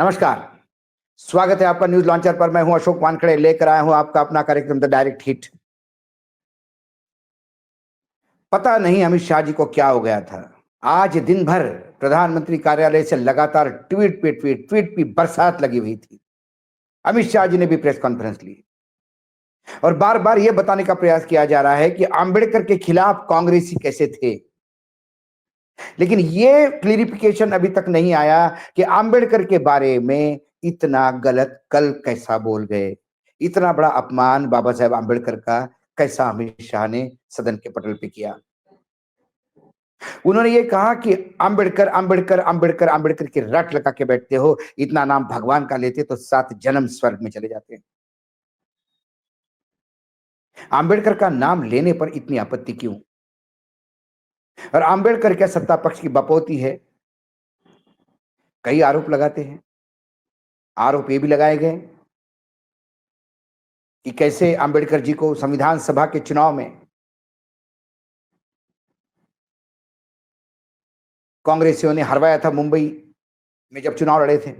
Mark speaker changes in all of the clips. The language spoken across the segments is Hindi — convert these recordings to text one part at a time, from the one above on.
Speaker 1: नमस्कार। स्वागत है आपका न्यूज लॉन्चर पर। मैं हूं अशोक वानखड़े, लेकर आया हूं आपका अपना कार्यक्रम द डायरेक्ट हिट। पता नहीं अमित शाह जी को क्या हो गया था। आज दिन भर प्रधानमंत्री कार्यालय से लगातार ट्वीट पे ट्वीट, ट्वीट की बरसात लगी हुई थी। अमित शाह जी ने भी प्रेस कॉन्फ्रेंस ली और बार बार यह बताने का प्रयास किया जा रहा है कि अंबेडकर के खिलाफ कांग्रेसी कैसे थे, लेकिन यह क्लियरिफिकेशन अभी तक नहीं आया कि अंबेडकर के बारे में इतना गलत कल कैसा बोल गए। इतना बड़ा अपमान बाबा साहेब अंबेडकर का कैसा अमित शाह ने सदन के पटल पे किया। उन्होंने ये कहा कि अंबेडकर अंबेडकर अंबेडकर अंबेडकर की रट लगा के बैठते हो, इतना नाम भगवान का लेते तो 7 जन्म स्वर्ग में चले जाते। अंबेडकर का नाम लेने पर इतनी आपत्ति क्यों? और अंबेडकर क्या सत्ता पक्ष की बपौती है? कई आरोप लगाते हैं। आरोप ये भी लगाए गए कि कैसे अंबेडकर जी को संविधान सभा के चुनाव में कांग्रेसियों ने हरवाया था। मुंबई में जब चुनाव लड़े थे,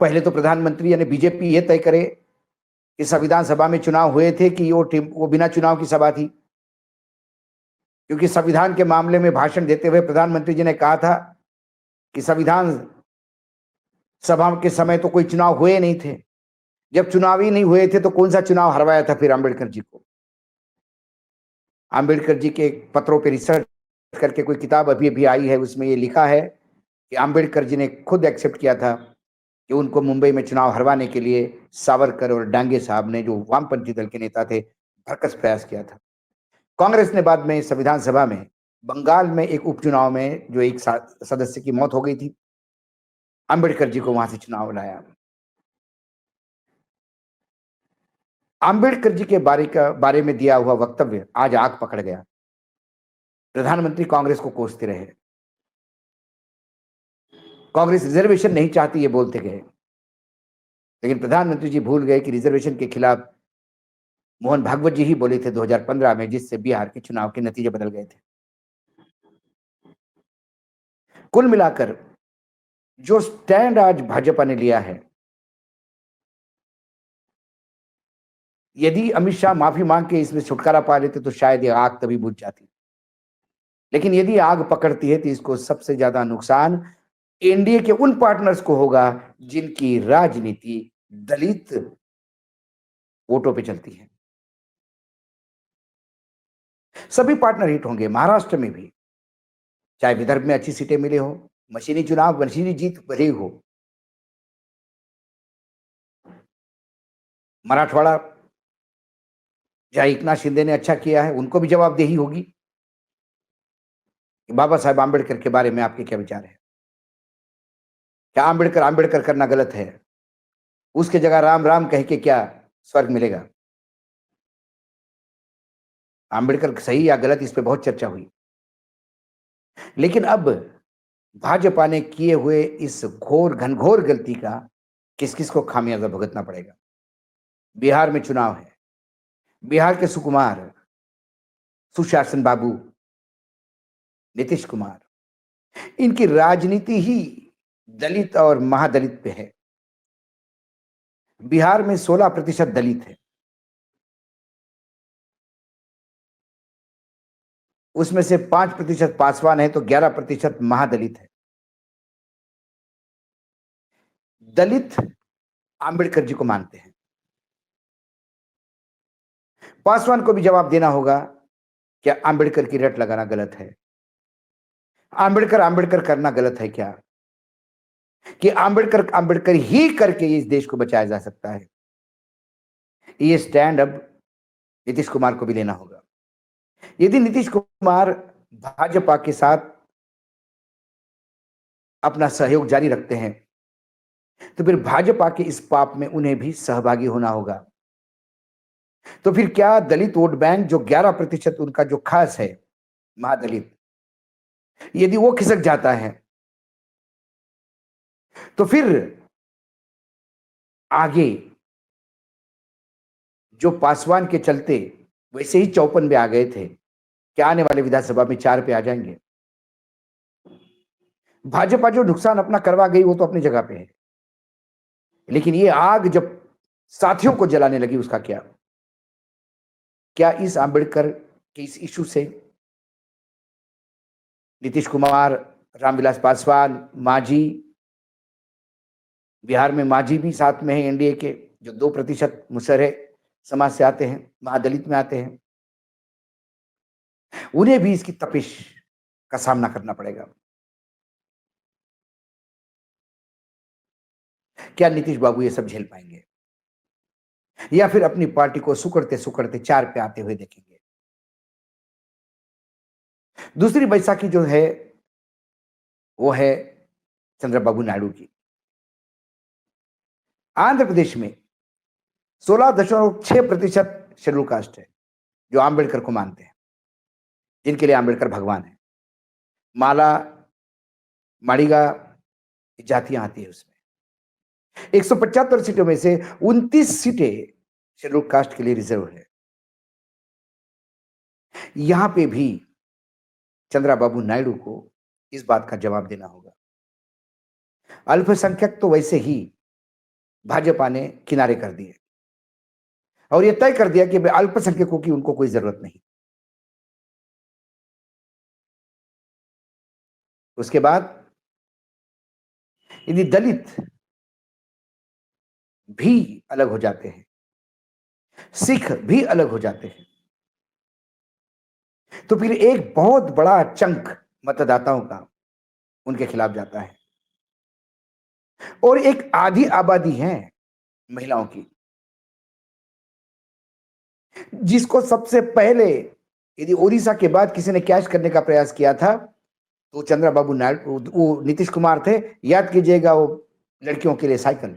Speaker 1: पहले तो प्रधानमंत्री यानी बीजेपी ये तय करे कि संविधान सभा में चुनाव हुए थे कि वो बिना चुनाव की सभा थी, क्योंकि संविधान के मामले में भाषण देते हुए प्रधानमंत्री जी ने कहा था कि संविधान सभा के समय तो कोई चुनाव हुए नहीं थे। जब चुनाव ही नहीं हुए थे तो कौन सा चुनाव हरवाया था फिर अंबेडकर जी को? अंबेडकर जी के पत्रों पर रिसर्च करके कोई किताब अभी अभी आई है, उसमें ये लिखा है कि अंबेडकर जी ने खुद एक्सेप्ट किया था कि उनको मुंबई में चुनाव हरवाने के लिए सावरकर और डांगे साहब ने, जो वामपंथी दल के नेता थे, भरकस प्रयास किया था। कांग्रेस ने बाद में संविधान सभा में बंगाल में एक उपचुनाव में जो एक सदस्य की मौत हो गई थी, अंबेडकर जी को वहां से चुनाव लाया। अंबेडकर जी के बारे में दिया हुआ वक्तव्य आज आग पकड़ गया। प्रधानमंत्री कांग्रेस को कोसते रहे। कांग्रेस रिजर्वेशन नहीं चाहती ये बोलते गए, लेकिन प्रधानमंत्री जी भूल गए कि रिजर्वेशन के खिलाफ मोहन भागवत जी ही बोले थे 2015 में, जिससे बिहार के चुनाव के नतीजे बदल गए थे। कुल मिलाकर जो स्टैंड आज भाजपा ने लिया है, यदि अमित शाह माफी मांग के इसमें छुटकारा पा लेते तो शायद ये आग तभी बुझ जाती, लेकिन यदि आग पकड़ती है तो इसको सबसे ज्यादा नुकसान एनडीए के उन पार्टनर्स को होगा जिनकी राजनीति दलित वोटों पे चलती है। सभी पार्टनर हिट होंगे। महाराष्ट्र में भी, चाहे विदर्भ में अच्छी सीटें मिले हो, मशीनी चुनाव, मशीनी जीत भले हो, मराठवाड़ा जहां एकनाथ शिंदे ने अच्छा किया है, उनको भी जवाबदेही होगी। बाबा साहेब आंबेडकर के बारे में आपके क्या विचार है? क्या आंबेडकर आंबेडकर करना गलत है? उसके जगह राम राम कह के क्या स्वर्ग मिलेगा? आंबेडकर सही या गलत, इस पे बहुत चर्चा हुई, लेकिन अब भाजपा ने किए हुए इस घोर घनघोर गलती का किस किस को खामियाजा भुगतना पड़ेगा। बिहार में चुनाव है। बिहार के सुकुमार, सुशासन बाबू, नीतीश कुमार, इनकी राजनीति ही दलित और महादलित पे है। बिहार में 16% दलित है, उसमें से 5% पासवान है तो 11% महादलित है। दलित आंबेडकर जी को मानते हैं। पासवान को भी जवाब देना होगा क्या आंबेडकर की रट लगाना गलत है? आंबेडकर आंबेडकर करना गलत है क्या? कि आंबेडकर आंबेडकर ही करके इस देश को बचाया जा सकता है? ये स्टैंड अब नीतीश कुमार को भी लेना होगा। यदि नीतीश कुमार भाजपा के साथ अपना सहयोग जारी रखते हैं तो फिर भाजपा के इस पाप में उन्हें भी सहभागी होना होगा। तो फिर क्या दलित वोट बैंक जो 11% उनका जो खास है, महादलित, यदि वो खिसक जाता है तो फिर आगे जो पासवान के चलते वैसे ही 54 में आ गए थे, क्या आने वाले विधानसभा में 4 पे आ जाएंगे? भाजपा जो नुकसान अपना करवा गई वो तो अपनी जगह पे है, लेकिन ये आग जब साथियों को जलाने लगी उसका क्या? क्या इस आंबेडकर के इस इश्यू से नीतीश कुमार, रामविलास पासवान, मांझी, बिहार में मांझी भी साथ में है एनडीए के, जो 2% मुसहरे समाज से आते हैं, महादलित में आते हैं, उन्हें भी इसकी तपिश का सामना करना पड़ेगा। क्या नीतीश बाबू ये सब झेल पाएंगे, या फिर अपनी पार्टी को सुकड़ते सुकड़ते 4 पे आते हुए देखेंगे? दूसरी बैसाखी जो है वो है चंद्रबाबू नायडू की। आंध्र प्रदेश में 16.6% शेड्यूल कास्ट है जो आंबेडकर को मानते हैं, जिनके लिए आंबेडकर भगवान है। माला, माड़िगा जातियां आती है उसमें। 175 सीटों में से 29 सीटें शेड्यूल कास्ट के लिए रिजर्व है। यहां पे भी चंद्रबाबू नायडू को इस बात का जवाब देना होगा। अल्पसंख्यक तो वैसे ही भाजपा ने किनारे कर दिए और यह तय कर दिया कि अल्पसंख्यकों की उनको कोई जरूरत नहीं। उसके बाद यदि दलित भी अलग हो जाते हैं, सिख भी अलग हो जाते हैं, तो फिर एक बहुत बड़ा चंक मतदाताओं का उनके खिलाफ जाता है। और एक आधी आबादी है महिलाओं की, जिसको सबसे पहले यदि ओडिशा के बाद किसी ने कैच करने का प्रयास किया था तो चंद्रबाबू नायडू, वो नीतीश कुमार थे। याद कीजिएगा वो लड़कियों के लिए साइकिल।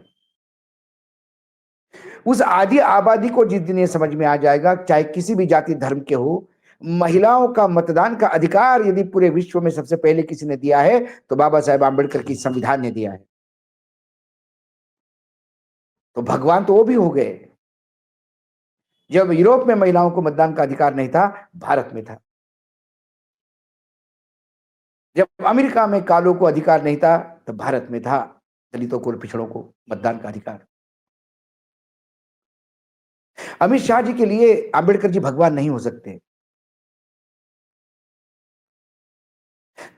Speaker 1: उस आधी आबादी को जिस दिन ये समझ में आ जाएगा, चाहे किसी भी जाति धर्म के हो, महिलाओं का मतदान का अधिकार यदि पूरे विश्व में सबसे पहले किसी ने दिया है तो बाबा साहेब आंबेडकर की संविधान ने दिया है। तो भगवान तो वो भी हो गए। जब यूरोप में महिलाओं को मतदान का अधिकार नहीं था, भारत में था। जब अमेरिका में कालों को अधिकार नहीं था, तो भारत में था दलितों को और पिछड़ों को मतदान का अधिकार। अमित शाह जी के लिए अंबेडकर जी भगवान नहीं हो सकते।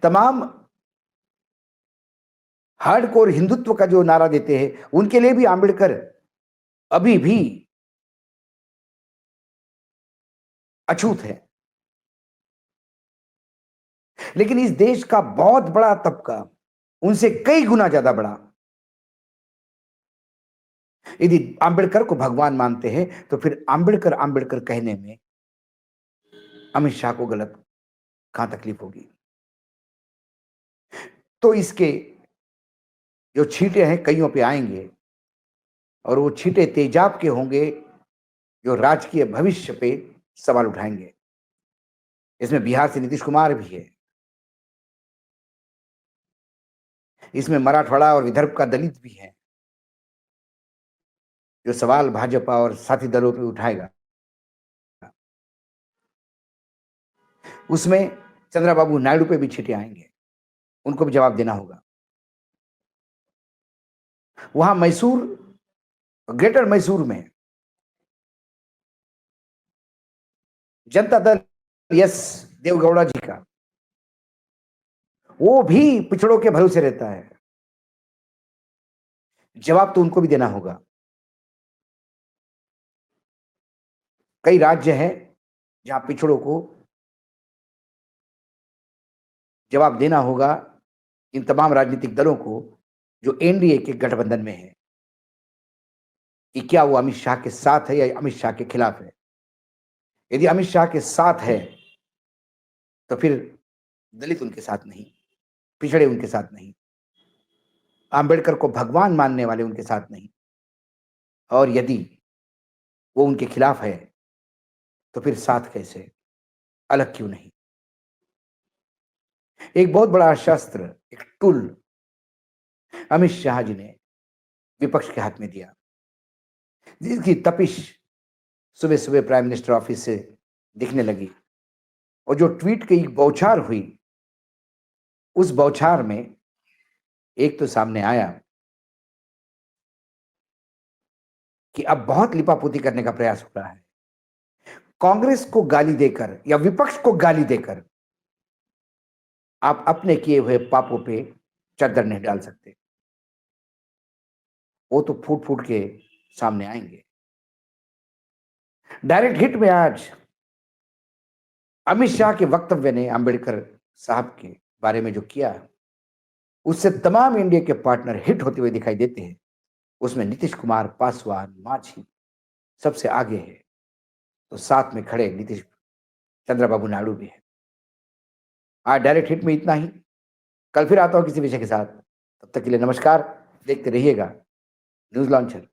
Speaker 1: तमाम हार्डकोर हिंदुत्व का जो नारा देते हैं उनके लिए भी अंबेडकर अभी भी अछूत है। लेकिन इस देश का बहुत बड़ा तबका, उनसे कई गुना ज्यादा बड़ा, यदि अंबेडकर को भगवान मानते हैं तो फिर अंबेडकर अंबेडकर कहने में अमित शाह को गलत कहां तकलीफ होगी? तो इसके जो छींटे हैं कईयों पे आएंगे और वो छींटे तेजाब के होंगे जो राजकीय भविष्य पे सवाल उठाएंगे। इसमें बिहार से नीतीश कुमार भी है, इसमें मराठवाड़ा और विदर्भ का दलित भी है जो सवाल भाजपा और साथी दलों पे उठाएगा। उसमें चंद्रबाबू नायडू पे भी छींटे आएंगे, उनको भी जवाब देना होगा। वहां मैसूर, ग्रेटर मैसूर में जनता दल यस देवगौड़ा जी का, वो भी पिछड़ों के भरोसे रहता है। जवाब तो उनको भी देना होगा। कई राज्य हैं जहां पिछड़ों को जवाब देना होगा, इन तमाम राजनीतिक दलों को जो एनडीए के गठबंधन में है, कि क्या वो अमित शाह के साथ है या अमित शाह के खिलाफ है। यदि अमित शाह के साथ है तो फिर दलित उनके साथ नहीं, पिछड़े उनके साथ नहीं, अंबेडकर को भगवान मानने वाले उनके साथ नहीं, और यदि वो उनके खिलाफ है तो फिर साथ कैसे, अलग क्यों नहीं? एक बहुत बड़ा शस्त्र, एक टूल अमित शाह जी ने विपक्ष के हाथ में दिया, जिसकी तपिश सुबह सुबह प्राइम मिनिस्टर ऑफिस से दिखने लगी। और जो ट्वीट की बौछार हुई, उस बौछार में एक तो सामने आया कि अब बहुत लिपापोती करने का प्रयास हो रहा है। कांग्रेस को गाली देकर या विपक्ष को गाली देकर आप अपने किए हुए पापों पे चद्दर नहीं डाल सकते। वो तो फूट-फूट के सामने आएँगे। डायरेक्ट हिट में आज अमित शाह के वक्तव्य ने अंबेडकर साहब के बारे में जो किया, उससे तमाम इंडिया के पार्टनर हिट होते हुए दिखाई देते हैं। उसमें नीतीश कुमार, पासवान, मांझी सबसे आगे है। तो साथ में खड़े नीतीश चंद्रबाबू नायडू भी है। आज डायरेक्ट हिट में इतना ही। कल फिर आता हूँ किसी विषय के साथ। तब तक के लिए नमस्कार। देखते रहिएगा न्यूज़ लॉन्चर।